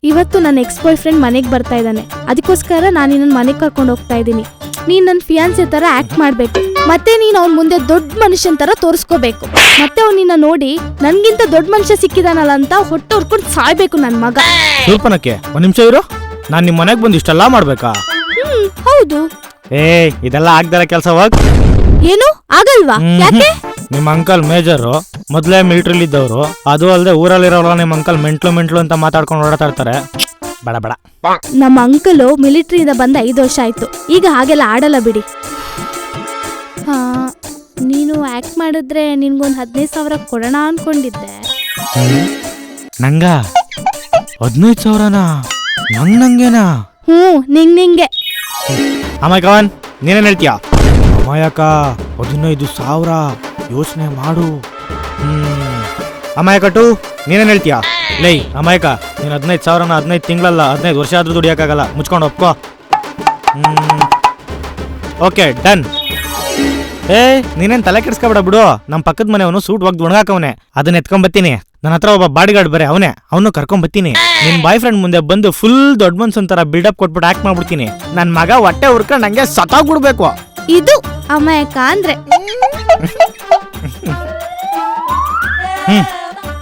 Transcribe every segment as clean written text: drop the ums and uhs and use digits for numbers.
ಇವತ್ತು ನನ್ನ X boy friend ಮನೆಗೆ ಬರ್ತಾ ಇದ್ದಾನೆ. ಅದಕ್ಕೋಸ್ಕರ ನಾನು ನಿನ್ನ ಮನೆಗೆ ಕರ್ಕೊಂಡು ಹೋಗ್ತಾ ಇದ್ದೀನಿ. ನೀನ್ ನನ್ನ ಫಿಯಾನ್ಸೆ ತರ ಆಕ್ಟ್ ಮಾಡ್ಬೇಕು. ಮತ್ತೆ ನೀನ್ ಅವ್ನ ಮುಂದೆ ದೊಡ್ಡ ಮನುಷ್ಯನ್ ತರ ತೋರಿಸ್ಕೋಬೇಕು. ಮತ್ತೆ ಅವ್ನ ನಿನ್ನ ನೋಡಿ ನನ್ಗಿಂತ ದೊಡ್ಡ ಮನುಷ್ಯ ಸಿಕ್ಕಿದಾನಲ್ಲ ಅಂತ ಹೊಟ್ಟೆ ಹೊರ್ಕೊಂಡು ಸಾಯ್ಬೇಕು ನನ್ ಮಗ. ಶೂರ್ಪನಕ್ಕೆ ಒಂದ್ ನಿಮಿಷ ಇರು. ನಾನ್ ನಿಮ್ ಮನೆಗ್ ಬಂದು ಇಷ್ಟೆಲ್ಲಾ ಮಾಡ್ಬೇಕಾ? ಹೌದು. ಇದೆಲ್ಲ ಆಗ್ದಾರ ಕೆಲ್ಸ ಹೋಗ್. ಏನು ಆಗಲ್ವಾ? ಯಾಕೆ? ನಿಮ್ ಅಂಕಲ್ ಮೇಜರ್ ಮೊದ್ಲೇ ಮಿಲಿಟರಿಲಿ ಇದ್ದವ್ರು. ಅದು ಅಲ್ಲದೆ ಊರಲ್ಲಿರೋಲ್ಲ ನಿಮ್ ಅಂಕಲ್ ಮೆಂಟ್ಲು ಅಂತ ಮಾತಾಡ್ಕೊಂಡು ಓಡಾಡ್ತಾ ಇರ್ತಾರೆ. ಬೇಡ ಬೇಡ. ನಮ್ಮ ಅಂಕಲು ಮಿಲಿಟರಿಯಿಂದ ಬಂದ 5 ವರ್ಷ ಆಯ್ತು. ಈಗ ಹಾಗೆಲ್ಲ ಆಡಲ್ಲ ಬಿಡಿ. ನೀನು ಆಕ್ಟ್ ಮಾಡಿದ್ರೆ ನಿನ್ಗೊಂದು 15,000 ಕೊಡೋಣ ಅನ್ಕೊಂಡಿದ್ದೆ. ನಂಗ 15,000ನಾ? ನಂಗೇನಾ? ನಿಂಗೆ. ಅಮಾಯಕವನ್ ನೀನೇನ್ ಹೇಳ್ತೀಯಾ? ಅಮಾಯಕ 15,000 ಯೋಚನೆ ಮಾಡು. ಅಮಾಯಕ ಟು ನೀನೇನ್ ಹೇಳ್ತೀಯಾ? ಲೈ ಅಮಾಯಕ, ನೀನ್ 15,000ನ 15 ತಿಂಗಳಲ್ಲ 15 ವರ್ಷ ಆದ್ರೂ ದುಡಿಯಕ್ಕಾಗಲ್ಲ. ಮುಚ್ಕೊಂಡು ಒಪ್ಕೋ. Okay done. ನೀನೇನ್ ತಲೆ ಕೆಡ್ಸ್ಕೊಬೇಡ ಬಿಡು. ನಮ್ ಪಕ್ಕದ ಮನೆಯವನು ಸೂಟ್ ಒಗ್ದು ಒಣಗಾಕವನೆ. ಅದನ್ನ ಎತ್ಕೊಂಡ್ ನನ್ನ ಹತ್ರ ಒಬ್ಬ ಬಾಡಿ ಗಾರ್ಡ್ ಬರೇ ಅವನು ಕರ್ಕೊಂಡ್ ಬರ್ತೀನಿ. ನಿಮ್ ಬಾಯ್ ಫ್ರೆಂಡ್ ಮುಂದೆ ಬಂದು ಫುಲ್ ದೊಡ್ಡ ಮನ್ಸನ್ ತರ ಬಿಲ್ಡಪ್ ಕೊಟ್ಬಿಟ್ಟು ಆಕ್ಟ್ ಮಾಡ್ಬಿಡ್ತೀನಿ. ನನ್ ಮಗ ಹೊಟ್ಟೆ ಹುರ್ಕೊಂಡ್ ನಂಗೆ ಸತ್ತಾಗ್ಬಿಡ್ಬೇಕು. ಇದು ಅಮಾಯಕ ಅಂದ್ರೆ.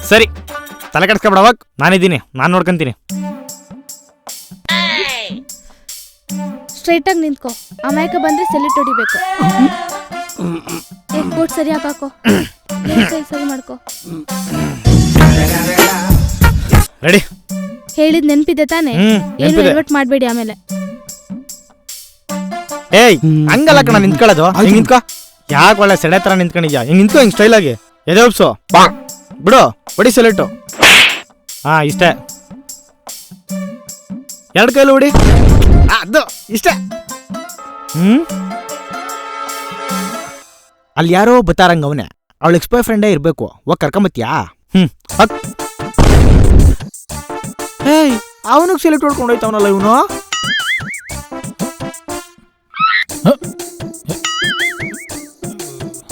ಸರಿ, ತಲೆ ಕೆಡ್ಸ್ಕೊಬೇಡ. ಅವಾಗ ನಾನಿದ್ದೀನಿ, ನಾನ್ ನೋಡ್ಕೊಂತೀನಿ. ಸ್ಟ್ರೈಟ್ ಆಗಿ ನಿಂತ್ಕೋ. ಅಮಾಯಕ ಬಂದ್ರೆ ಸೆಲ್ಯೂಟ್ ಹೊಡಿಬೇಕು. ಕೋಟ್ ಸರಿ ಹಾಕೋ. ಸರಿ ಮಾಡ್ಕೋ. ರೆಡಿ? ಹೇಳಿದ್ ನೆನ್ಪಿದೆ ತಾನೆ? ಏನು ಎಡವಟ್ ಮಾಡ್ಬೇಡಿ ಆಮೇಲೆ. ಹಂಗಲ್ಲ ಕಣ ನಿಂತ್ಕೊಳ್ಳೋದು. ಹಿಂಗ್ ನಿಂತ್ಕೋ. ಯಾಕೆ ಒಳ್ಳೆ ಸೆಡೆ ತರ ನಿಂತ್ಕೊಂಡಿದ್ಯಾ? ಹಿಂಗ್ ನಿಂತ್ಕೋ, ಹಿಂಗ್ ಸ್ಟೈಲ್ ಆಗಿ ಎದೆ ಉಪ್ಸು. ಬಿಡು, ಹೊಡಿ ಸೆಲೆಟು. ಇಷ್ಟೇ. 2 ಕೈಲು ಹೊಡಿ. ಅದು ಇಷ್ಟೇ. ಅಲ್ಲಿ ಯಾರೋ ಬತ್ತಾರಂಗ ಅವನೇ. ಅವಳ ಎಕ್ಸ್ ಬಾಯ್ ಫ್ರೆಂಡೇ ಇರ್ಬೇಕು. ಹೋಗ್ ಕರ್ಕೊಂಬತ್ತೀಯಾ? ಅವನಿಗೆ ಸೆಲೆಕ್ಟ್ ಹೊಡ್ಕೊಂಡು ಹೋಯ್ತವನಲ್ಲ ಇವನು.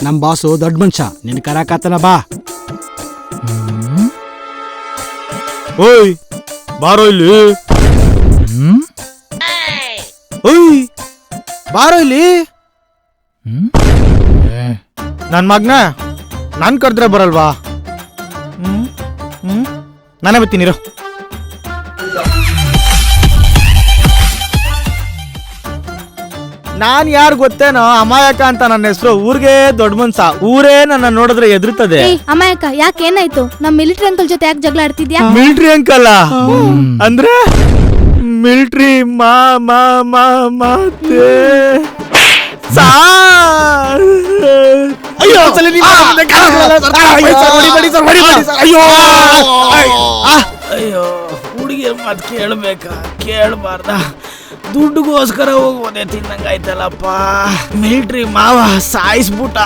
ನಮ್ ಬಾಸು ದೊಡ್ಡ ಮನುಷ್ಯ, ನಿನ್ ಕರಾಕತ್ತನ ಬಾ. ಓಯ್ ಬಾರೋ ಇಲ್ಲಿ. ಓಯ್ ಬಾರೋ ಇಲ್ಲಿ. ನನ್ ಮಗ್ನ ನಾನ್ ಕರೆದ್ರೆ ಬರಲ್ವಾ? ನಾನೇ ಬರ್ತೀನಿರು. ನಾನ್ ಯಾರು ಗೊತ್ತೇನೋ? ಅಮಾಯಕ ಅಂತ ನನ್ನ ಹೆಸರು. ಊರ್ಗೆ ದೊಡ್ಡ ಮನ್ಸ. ಊರೇ ನನ್ನ ನೋಡಿದ್ರೆ ಎದುರುತ್ತದೆ. ಅಮಾಯಕ, ಯಾಕೆ ಏನಾಯ್ತು? ನಮ್ ಮಿಲಿಟರಿ ಅಂಕಲ್ ಜೊತೆ ಯಾಕೆ ಜಗಳ ಆಡ್ತಿದ್ಯಾ? ಮಿಲಿಟರಿ ಅಂಕಲ್ ಅಂದ್ರೆ ಮಿಲಿಟರಿ ಮಾತೆ. ಅಯ್ಯೋ ಅಯ್ಯೋ, ಹುಡುಗಿಯರ್ ಮಾತು ಕೇಳ್ಬೇಕಾ ಕೇಳಬಾರ್ದ? ದುಡ್ಡುಗೋಸ್ಕರ ಹೋಗೋದೇ ತಿನ್ನಂಗಾಯ್ತಲ್ಲಪ್ಪ. ಮಿಲಿಟರಿ ಮಾವ ಸಾಯಿಸ್ಬಿಟ್ಟ.